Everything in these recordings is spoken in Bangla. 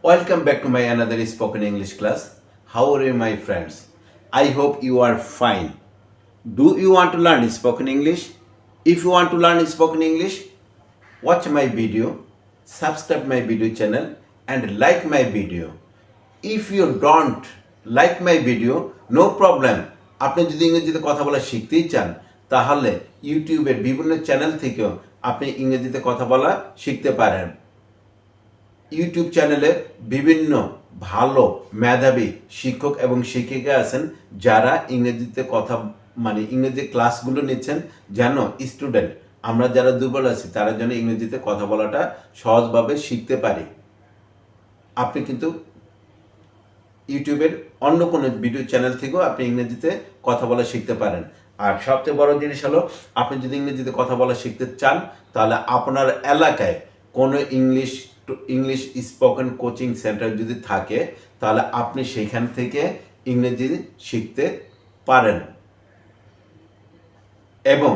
Welcome back to my another spoken English class. How are you, my friends? I hope you are fine. Do you want to learn spoken English? If you want to learn spoken English, watch my video, subscribe my video channel, and like my video. If you don't like my video, no problem. আপনি যদি ইংরেজিতে কথা বলা শিখতেই চান তাহলে ইউটিউবের বিভিন্ন চ্যানেল থেকেও আপনি ইংরেজিতে কথা বলা শিখতে পারেন। ইউটিউব চ্যানেলে বিভিন্ন ভালো মেধাবী শিক্ষক এবং শিক্ষিকা আছেন যারা ইংরেজিতে কথা ইংরেজি ক্লাসগুলো নিচ্ছেন যেন স্টুডেন্ট আমরা যারা দুর্বল আছি তারা যেন ইংরেজিতে কথা বলাটা সহজভাবে শিখতে পারি। আপনি কিন্তু ইউটিউবের অন্য কোনো ভিডিও চ্যানেল থেকেও আপনি ইংরেজিতে কথা বলা শিখতে পারেন। আর সবচেয়ে বড় জিনিস হলো আপনি যদি ইংরেজিতে কথা বলা শিখতে চান তাহলে আপনার এলাকায় কোনো ইংলিশ স্পোকেন কোচিং সেন্টার যদি থাকে তাহলে আপনি সেইখান থেকে ইংরেজি শিখতে পারেন এবং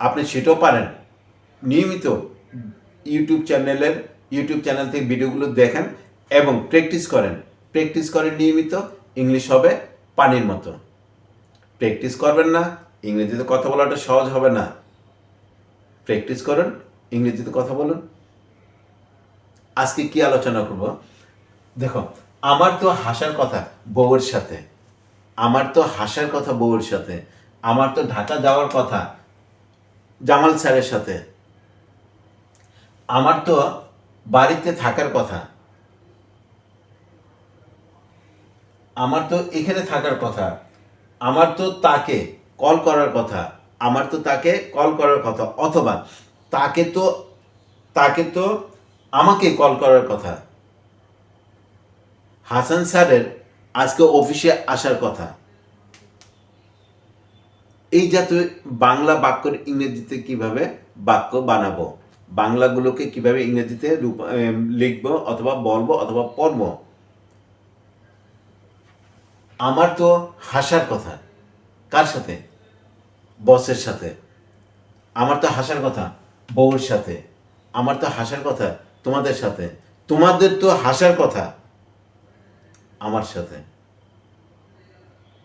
আপনি সেটাও পারেন নিয়মিত ইউটিউব চ্যানেল থেকে ভিডিওগুলো দেখেন এবং প্র্যাকটিস করেন নিয়মিত। ইংলিশ হবে পানির মতো। প্র্যাকটিস করবেন না, ইংরেজিতে কথা বলাটা সহজ হবে না। প্র্যাকটিস করুন, ইংরেজিতে কথা বলুন। আজকে কি আলোচনা করব? দেখো, আমার তো হাসার কথা বউয়ের সাথে, আমার তো ঢাকা যাওয়ার কথা জামাল স্যারের সাথে, আমার তো বাড়িতে থাকার কথা, আমার তো এখানে থাকার কথা, আমার তো তাকে কল করার কথা, অথবা তাকে তো আমাকে কল করার কথা, হাসান স্যারের আজকে অফিসে আসার কথা। এই জাতীয় বাংলা বাক্যের ইংরেজিতে কিভাবে বাক্য বানাবো, বাংলাগুলোকে কিভাবে ইংরেজিতে লিখবো অথবা বলবো অথবা পড়বো। আমার তো হাসার কথা কার সাথে? বসের সাথে। আমার তো হাসার কথা বউয়ের সাথে। আমার তো হাসার কথা তোমাদের সাথে। তোমাদের তো হাসার কথা আমার সাথে।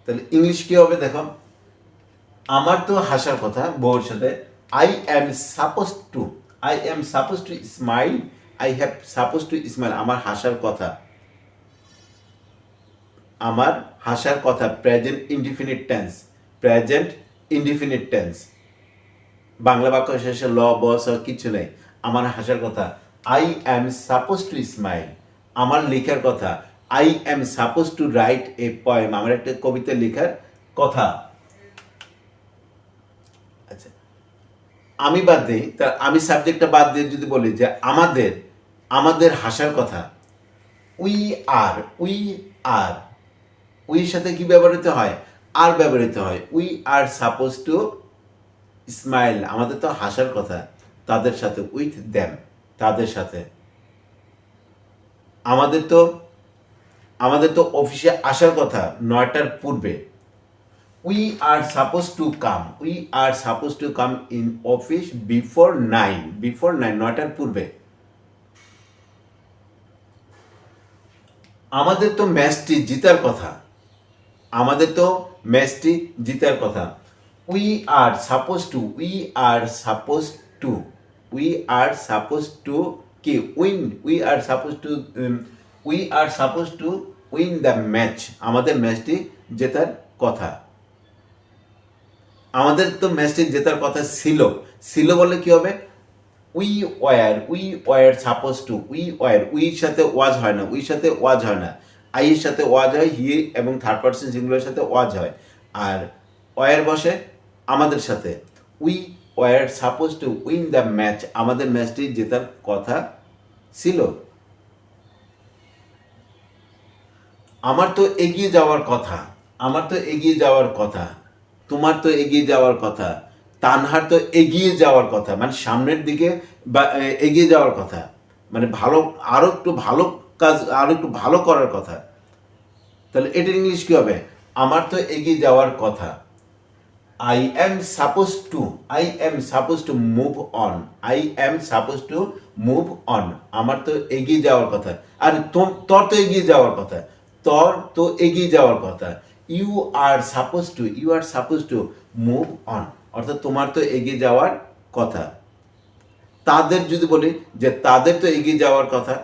তাহলে ইংলিশ কি হবে দেখো, আমার তো হাসার কথা বউয়ের সাথে। I am supposed to smile. I have supposed to smile. আমার হাসার কথা, প্রেজেন্ট ইনডিফিনিট টেন্স। বাংলা বাক্য শেষে ল বস কিছু নেই। আমার হাসার কথা I am supposed to smile. আমার লেখার কথা I am supposed to write a poem. আমার একটা কবিতা লেখার কথা। আচ্ছা, আমি বাদ দিই, আমি সাবজেক্টটা বাদ দিয়ে যদি বলি যে আমাদের হাসার কথা উই আর উইর সাথে কি ব্যবহৃত হয়? আর ব্যবহৃত হয়। We are suppose two smile. আমাদের তো হাসার কথা তাদের সাথে, উইথ দ্যাম, তাদের সাথে। আমাদের তো অফিসে আসার কথা 9টার পূর্বে। We are suppose to come in office before 9, 9টার পূর্বে। আমাদের তো ম্যাচটি জিতার কথা, উই আর সাপোজ টু কি win, we are suppose to win the match. আমাদের ম্যাচটি জেতার কথা। আমাদের তো ম্যাচটি জেতার কথা ছিল বলে কি হবে? উই ওয়ার সাপোজ টু, উইর সাথে ওয়াজ হয় না, আই এর সাথে ওয়াজ হয়, হি এবং থার্ড পারসন সিঙ্গুলারের সাথে ওয়াজ হয়। আর ওয়ার বসে আমাদের সাথে। We were suppose to win the match. আমাদের ম্যাচটি জেতার কথা ছিল। আমার তো এগিয়ে যাওয়ার কথা, তোমার তো এগিয়ে যাওয়ার কথা, তানহার তো এগিয়ে যাওয়ার কথা, মানে সামনের দিকে এগিয়ে যাওয়ার কথা, মানে আরো একটু ভালো করার কথা। তাহলে এটার ইংলিশ কি হবে? আমার তো এগিয়ে যাওয়ার কথা। I am supposed to, I am supposed to move on, I am supposed to move on, আমার তো এগিয়ে যাওয়ার কথা, আর তোর তো এগিয়ে যাওয়ার কথা, তোর তো এগিয়ে যাওয়ার কথা, you are suppose to, you are suppose to move on, অর্থাৎ তোমার তো এগিয়ে যাওয়ার কথা। তাদের যদি বলি যে তাদের তো এগিয়ে যাওয়ার কথা,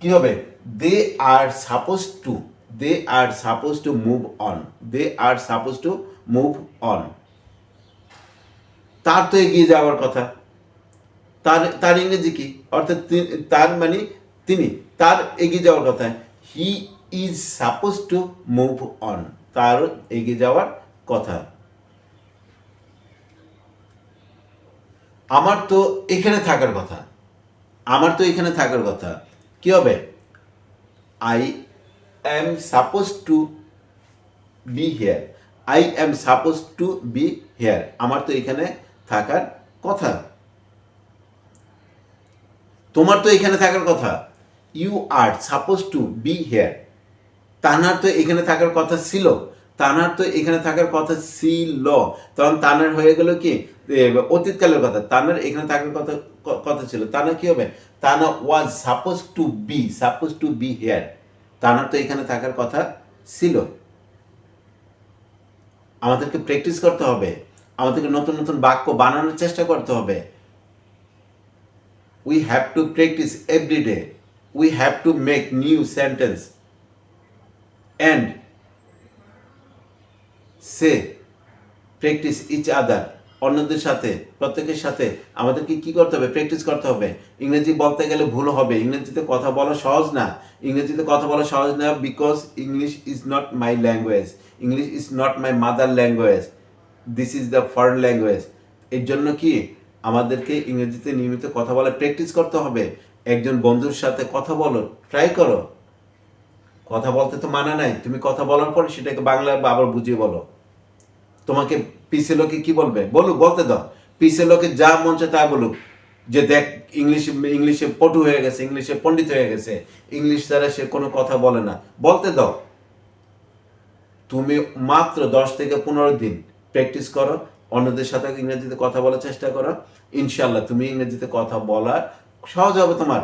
কি হবে? They are suppose to, they are suppose to move on, they are suppose to move on. তার তো এগিয়ে যাওয়ার কথা, তার তার ইংরেজি কি? অর্থাৎ তার মানে তিনি, তার এগিয়ে যাওয়ার কথা, he is suppose to move on, তার এগিয়ে যাওয়ার কথা। আমার তো এখানে থাকার কথা, আমার তো এখানে থাকার কথা, কি হবে? I am suppose to be hair, I am suppose to be hair, আমার তো এখানে থাকার কথা। তোমার তো এখানে থাকার কথা, you are suppose to be here, তানার তো এখানে থাকার কথা ছিল, তানার তো এখানে থাকার কথা ছিল, তখন তানার হয়ে গেল কি অতীতকালের কথা, তানার এখানে থাকার কথা কথা ছিল, তানা কি হবে? Tana was suppose to be, suppose to be here, তানার তো এখানে থাকার কথা ছিল। আমাদেরকে প্র্যাকটিস করতে হবে, আমাদেরকে নতুন নতুন বাক্য বানানোর চেষ্টা করতে হবে। We have to practice every day. We have to make new sentence and say, practice each other. অন্যদের সাথে, প্রত্যেকের সাথে আমাদেরকে কি করতে হবে? প্র্যাকটিস করতে হবে। ইংরেজি বলতে গেলে ভুল হবে, ইংরেজিতে কথা বলা সহজ না, ইংরেজিতে কথা বলা সহজ না, because English is not my language, English is not my mother language, this is the foreign language. এর জন্য কি আমাদেরকে ইংরেজিতে নিয়মিত কথা বলা প্র্যাকটিস করতে হবে। একজন বন্ধুর সাথে কথা বলো, ট্রাই করো। কথা বলতে তো মানা নাই, তুমি কথা বলার পরে সেটাকে বাংলায় আবার বুঝিয়ে বলো। তোমাকে পিছে লোকে কি বলবে বলুক, বলতে দাও, পিছে লোকে যা মন চায় তা বলুক, যে দেখ ইংলিশে পটু হয়ে গেছে, ইংলিশে পণ্ডিত হয়ে গেছে, ইংলিশ দ্বারা সে কোনো কথা বলে না, বলতে দাও। তুমি মাত্র 10 থেকে 15 দিন প্র্যাকটিস করো, অন্যদের সাথে ইংরেজিতে কথা বলার চেষ্টা করো, ইনশাল্লাহ তুমি ইংরেজিতে কথা বলা সহজ হবে তোমার।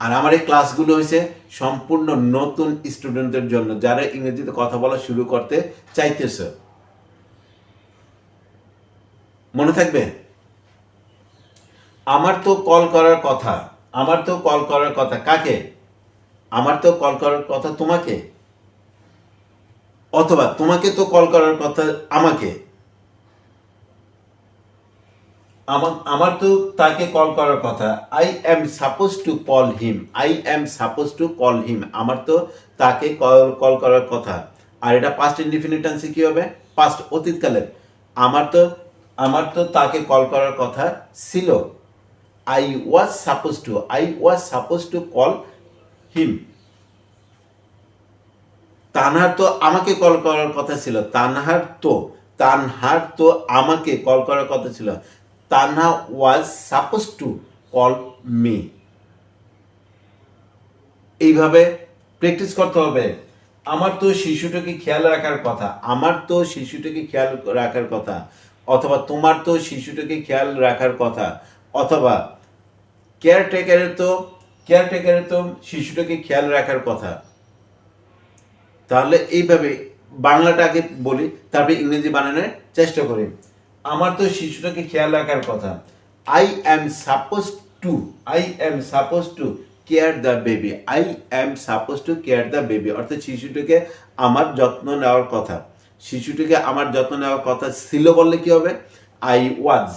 আর আমার এই ক্লাসগুলো হয়েছে সম্পূর্ণ নতুন স্টুডেন্টদের জন্য, যারা ইংরেজিতে কথা বলা শুরু করতে চাইতেছে। মনে থাকবে? আমার তো কল করার কথা, আমার তো কল করার কথা কাকে? আমার তো কল করার কথা তোমাকে, অথবা তোমাকে তো কল করার কথা আমাকে। আমার তো তাকে কল করার কথা, I am suppose to call him, I am suppose to call him, আমার তো তাকে কল করার কথা। আর এটা পাস্ট ইনডিফিনিট টেন্সে কি হবে? পাস্ট, অতীতকালের। আমার তো তাকে কল করার কথা ছিল, I was suppose two, I was suppose to call him. তানহার তো আমাকে কল করার কথা ছিল, তানহার তো আমাকে কল করার কথা ছিল, তানহা ওয়াজ সাপোজ টু কল মি। এইভাবে প্র্যাকটিস করতে হবে। আমার তো শিশুটাকে খেয়াল রাখার কথা, আমার তো শিশুটাকে খেয়াল রাখার কথা, অথবা তোমার তো শিশুটাকে খেয়াল রাখার কথা, অথবা কেয়ারটেকারের তো শিশুটাকে খেয়াল রাখার কথা। তাহলে এইভাবে বাংলাটাকে বলি, তারপরে ইংরেজি বানানোর চেষ্টা করি। আমার তো শিশুটাকে খেয়াল রাখার কথা, I am suppose two, I am suppose to care the baby, I am suppose to care the baby, অর্থাৎ শিশুটিকে আমার যত্ন নেওয়ার কথা, শিশুটিকে আমার যত্ন নেওয়ার কথা ছিল বললে কি হবে? I was,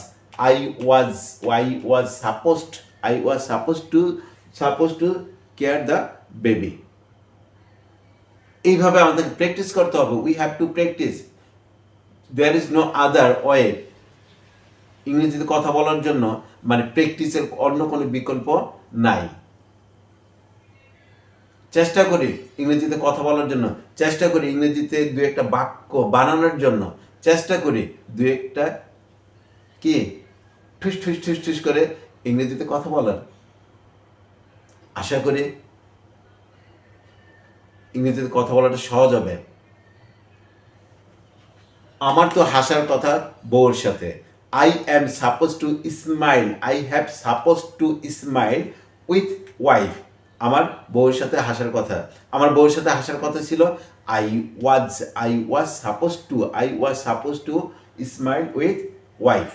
I was, I was supposed, I was suppose to care the baby. এইভাবে আমাদেরকে প্র্যাকটিস করতে হবে। We have to practice, there is no other way. ইংরেজিতে কথা বলার জন্য মানে প্র্যাকটিসের অন্য কোনো বিকল্প নাই। চেষ্টা করি ইংরেজিতে কথা বলার জন্য, চেষ্টা করি ইংরেজিতে দু একটা বাক্য বানানোর জন্য, চেষ্টা করি দু একটা কি ঠুস ঠুস ঠুস ঠুস করে ইংরেজিতে কথা বলার। আশা করি ইংরেজিতে কথা বলাটা সহজ হবে। আমার তো হাসার কথা বউর সাথে। I am suppose two smile, I have suppose two smile with wife. আমার বউর সাথে হাসার কথা, আমার বউর সাথে হাসার কথা ছিল I was suppose two smile with wife.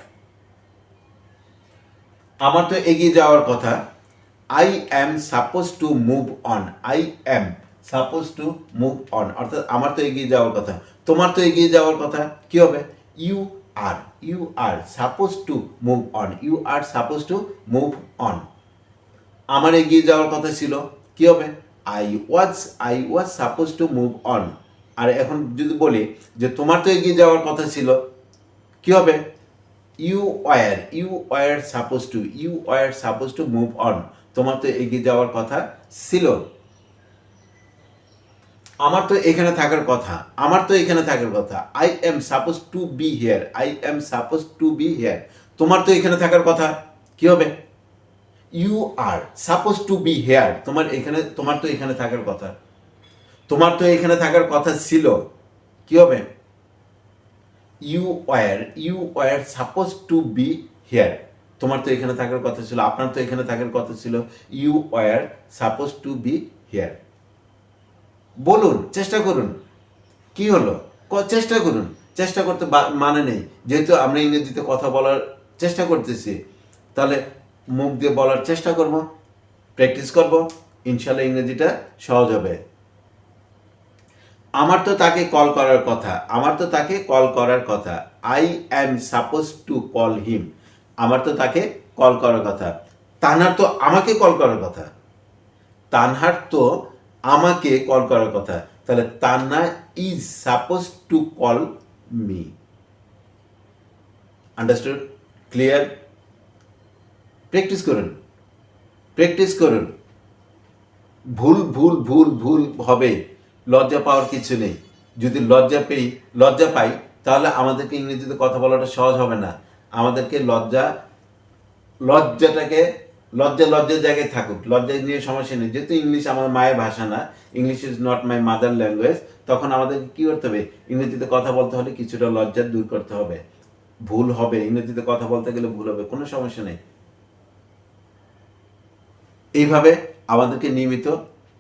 আমার তো এগিয়ে যাওয়ার কথা, I am suppose to move on, I am suppose to move on, অর্থাৎ আমার তো এগিয়ে যাওয়ার কথা। তোমার তো এগিয়ে যাওয়ার কথা কি হবে? You are, you are suppose to move on, you are suppose to move on. আমার এগিয়ে যাওয়ার কথা ছিল কি হবে? I was suppose to move on. আর এখন যদি বলি যে তোমার তো এগিয়ে যাওয়ার কথা ছিল, কি হবে? You were suppose to move on. তোমার তো এগিয়ে যাওয়ার কথা ছিল। আমার তো এখানে থাকার কথা, আমার তো এখানে থাকার কথা, I am suppose to be here, I am suppose to be here. তোমার তো এখানে থাকার কথা কি হবে? You are suppose to be here. তোমার তো এখানে থাকার কথা, তোমার তো এখানে থাকার কথা ছিল, কি হবে? You were suppose to be here. তোমার তো এখানে থাকার কথা ছিল, আপনার তো এখানে থাকার কথা ছিল, you were suppose to be here. বলুন, চেষ্টা করুন, কি হলো? চেষ্টা করুন, চেষ্টা করতে মানে নেই। যেহেতু আমরা ইংরেজিতে কথা বলার চেষ্টা করতেছি, তাহলে মুখ দিয়ে বলার চেষ্টা করব, প্র্যাকটিস করব, ইনশাল্লাহ ইংরেজিটা সহজ হবে। আমার তো তাকে কল করার কথা, আমার তো তাকে কল করার কথা, I am suppose to call him. আমার তো তাকে কল করার কথা। তানহার তো আমাকে কল করার কথা, তানহার তো আমাকে কল করার কথা, তাহলে Tanna is suppose to call me. Understood? Clear? Practice করুন, প্র্যাকটিস করুন। ভুল ভুল ভুল ভুল হবে, লজ্জা পাওয়ার কিছু নেই। যদি লজ্জা পাই তাহলে আমাদেরকে ইংরেজিতে কথা বলাটা সহজ হবে না। আমাদেরকে লজ্জাটাকে লজ্জার জায়গায় থাকুক, লজ্জা নিয়ে সমস্যা নেই। যেহেতু ইংলিশ আমার মায়ের ভাষা না, English is not my mother language, তখন আমাদেরকে কী করতে হবে? ইংরেজিতে কথা বলতে হলে কিছুটা লজ্জা দূর করতে হবে। ভুল হবে, ইংরেজিতে কথা বলতে গেলে ভুল হবে, কোনো সমস্যা নেই। এইভাবে আমাদেরকে নিয়মিত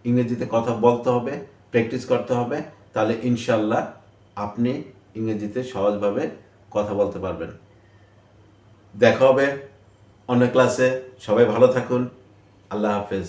ইংরেজিতে কথা বলতে হবে, প্র্যাকটিস করতে হবে, তাহলে ইনশাল্লাহ আপনি ইংরেজিতে সহজভাবে কথা বলতে পারবেন। দেখা হবে অন্য ক্লাসে। সবাই ভালো থাকুন। আল্লাহ হাফেজ।